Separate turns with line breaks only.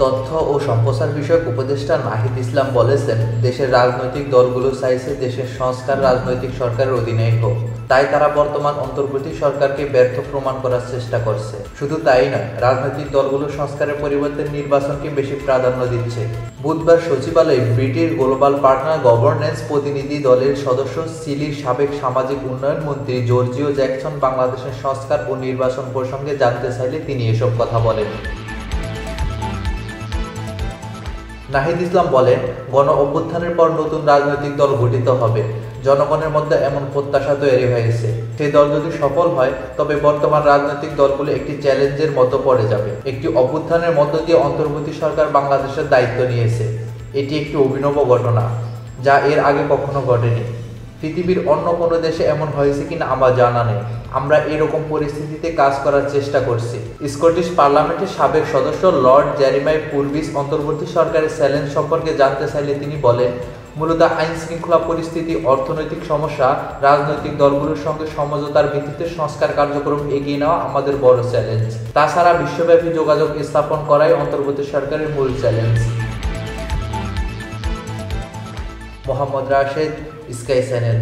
তথ্য ও সম্প্রচার বিষয়ক উপদেষ্টা নাহিদ ইসলাম বলেছেন, দেশের রাজনৈতিক দলগুলো চাইছে দেশের সংস্কার রাজনৈতিক সরকারের অধীনেই হোক। তাই তারা বর্তমান অন্তর্বর্তী সরকারকে ব্যর্থ প্রমাণ করার চেষ্টা করছে। শুধু তাই নয়, রাজনৈতিক দলগুলো সংস্কারের পরিবর্তে নির্বাচনকে বেশি প্রাধান্য দিচ্ছে। বুধবার সচিবালয়ে ব্রিটিশ গ্লোবাল পার্টনার গভর্নেন্স প্রতিনিধি দলের সদস্য চিলির সাবেক সামাজিক উন্নয়ন মন্ত্রী জর্জিও জ্যাকসন বাংলাদেশের সংস্কার ও নির্বাচন প্রসঙ্গে জানতে চাইলে তিনি এসব কথা বলেন। নাহিদ ইসলাম বলেন, গণ অভ্যুত্থানের পর নতুন রাজনৈতিক দল গঠিত হবে। জনগণের মধ্যে এমন প্রত্যাশা তৈরি হয়েছে। সেই দল যদি সফল হয়, তবে বর্তমান রাজনৈতিক দলগুলো একটি চ্যালেঞ্জের মতো পড়ে যাবে। একটি অভ্যুত্থানের মধ্য দিয়ে অন্তর্বর্তী সরকার বাংলাদেশের দায়িত্ব নিয়েছে। এটি একটি অভিনব ঘটনা, যা এর আগে কখনো ঘটেনি। পৃথিবীর অন্য কোনো দেশে এমন হয়েছে কিনা আমার জানা নেই। আমরা এরকম পরিস্থিতিতে কাজ করার চেষ্টা করছি। স্কটিশ পার্লামেন্টের সাবেক সদস্য লর্ড জেরেমাই পুরভিস অন্তর্বর্তী সরকারের চ্যালেঞ্জ সম্পর্কে জানতে চাইলে তিনি বলেন, মূলত আইন শৃঙ্খলা পরিস্থিতি, অর্থনৈতিক সমস্যা, রাজনৈতিক দলগুলোর সঙ্গে সমঝোতার ভিত্তিতে সংস্কার কার্যক্রম এগিয়ে নেওয়া আমাদের বড় চ্যালেঞ্জ। তাছাড়া বিশ্বব্যাপী যোগাযোগ স্থাপন করাই অন্তর্বর্তী সরকারের মূল challenge. Mohammad Rashed, sky channel.